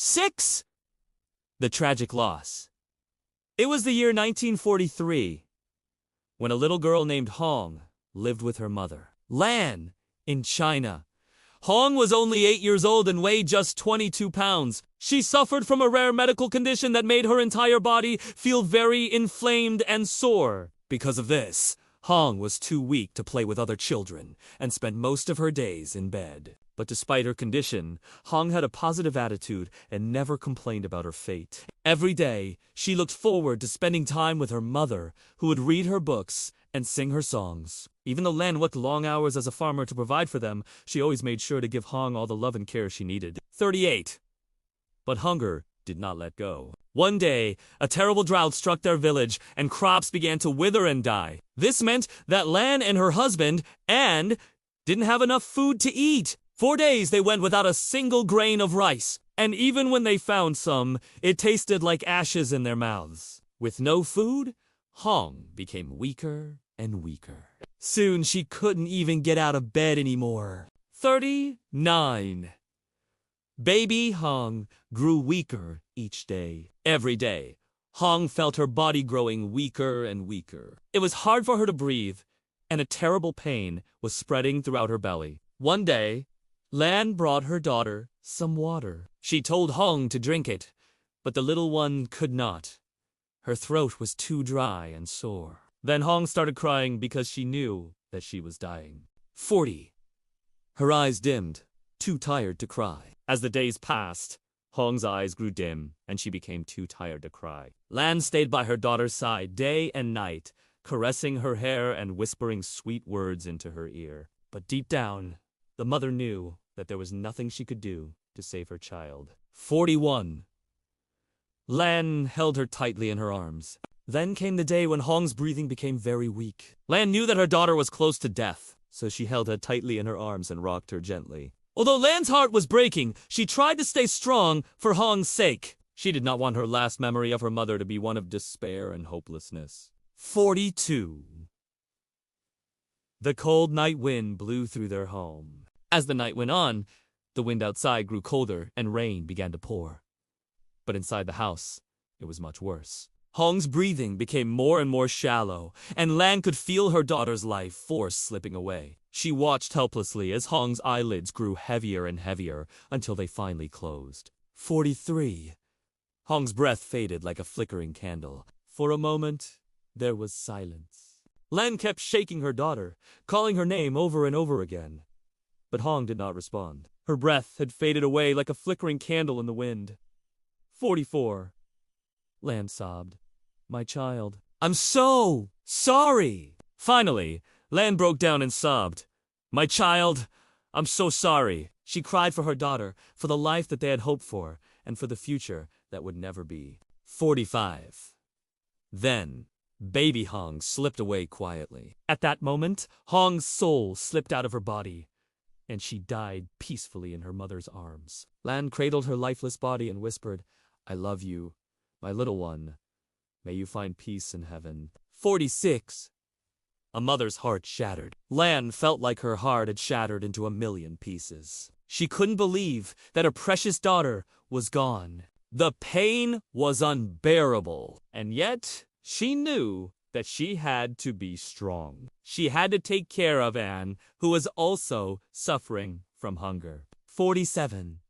6. The tragic loss. It was the year 1943 when a little girl named Hong lived with her mother, Lan, in China. Hong was only 8 years old and weighed just 22 pounds. She suffered from a rare medical condition that made her entire body feel very inflamed and sore. Because of this, Hong was too weak to play with other children and spent most of her days in bed. But despite her condition, Hong had a positive attitude and never complained about her fate. Every day, she looked forward to spending time with her mother, who would read her books and sing her songs. Even though Lan worked long hours as a farmer to provide for them, she always made sure to give Hong all the love and care she needed. 38. But hunger did not let go. One day, a terrible drought struck their village, and crops began to wither and die. This meant that Lan and her husband, Anne, didn't have enough food to eat. 4 days they went without a single grain of rice, and even when they found some, it tasted like ashes in their mouths. With no food, Hong became weaker and weaker. Soon she couldn't even get out of bed anymore. 39. Baby Hong grew weaker each day. Every day, Hong felt her body growing weaker and weaker. It was hard for her to breathe, and a terrible pain was spreading throughout her belly. One day, Lan brought her daughter some water. She told Hong to drink it, but the little one could not. Her throat was too dry and sore. Then Hong started crying because she knew that she was dying. 40. Her eyes dimmed, too tired to cry. As the days passed, Hong's eyes grew dim, and she became too tired to cry. Lan stayed by her daughter's side day and night, caressing her hair and whispering sweet words into her ear. But deep down, the mother knew that there was nothing she could do to save her child. 41. Lan held her tightly in her arms. Then came the day when Hong's breathing became very weak. Lan knew that her daughter was close to death, so she held her tightly in her arms and rocked her gently. Although Lan's heart was breaking, she tried to stay strong for Hong's sake. She did not want her last memory of her mother to be one of despair and hopelessness. 42. The cold night wind blew through their home. As the night went on, the wind outside grew colder and rain began to pour. But inside the house, it was much worse. Hong's breathing became more and more shallow, and Lan could feel her daughter's life force slipping away. She watched helplessly as Hong's eyelids grew heavier and heavier until they finally closed. 43. Hong's breath faded like a flickering candle. For a moment, there was silence. Lan kept shaking her daughter, calling her name over and over again. But Hong did not respond. Her breath had faded away like a flickering candle in the wind. 44. Lan sobbed. My child. I'm so sorry. Finally, Lan broke down and sobbed. My child, I'm so sorry. She cried for her daughter, for the life that they had hoped for, and for the future that would never be. 45. Then, baby Hong slipped away quietly. At that moment, Hong's soul slipped out of her body, and she died peacefully in her mother's arms. Lan cradled her lifeless body and whispered, I love you, my little one. May you find peace in heaven. 46. A mother's heart shattered. Lan felt like her heart had shattered into a million pieces. She couldn't believe that her precious daughter was gone. The pain was unbearable, and yet she knew that she had to be strong. She had to take care of Anne, who was also suffering from hunger. 47.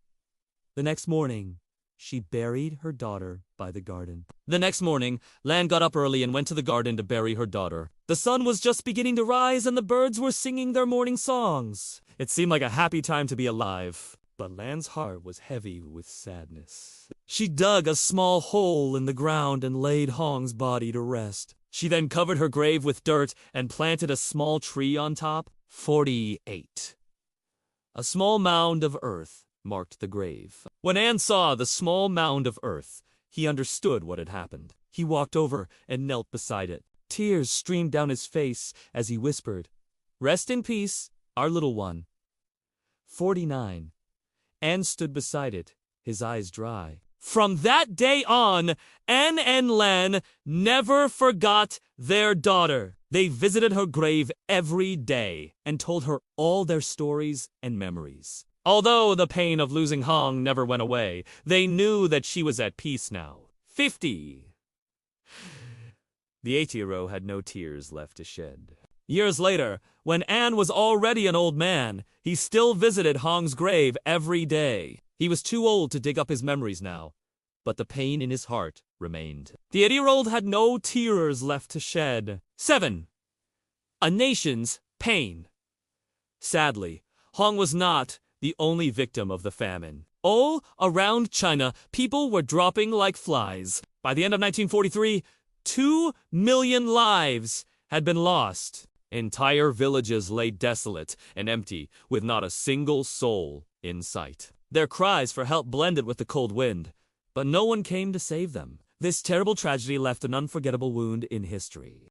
The next morning, she buried her daughter by the garden. The next morning, Lan got up early and went to the garden to bury her daughter. The sun was just beginning to rise and the birds were singing their morning songs. It seemed like a happy time to be alive, but Lan's heart was heavy with sadness. She dug a small hole in the ground and laid Hong's body to rest. She then covered her grave with dirt and planted a small tree on top. 48. A small mound of earth marked the grave. When Anne saw the small mound of earth, he understood what had happened. He walked over and knelt beside it. Tears streamed down his face as he whispered, Rest in peace, our little one. 49. Anne stood beside it, his eyes dry. From that day on, Anne and Lan never forgot their daughter. They visited her grave every day and told her all their stories and memories. Although the pain of losing Hong never went away, they knew that she was at peace now. 50. The 80-year-old had no tears left to shed. Years later, when An was already an old man, he still visited Hong's grave every day. He was too old to dig up his memories now, but the pain in his heart remained. The 80-year-old had no tears left to shed. 7. A nation's pain. Sadly, Hong was not the only victim of the famine. All around China, people were dropping like flies. By the end of 1943, 2 million lives had been lost. Entire villages lay desolate and empty, with not a single soul in sight. Their cries for help blended with the cold wind, but no one came to save them. This terrible tragedy left an unforgettable wound in history.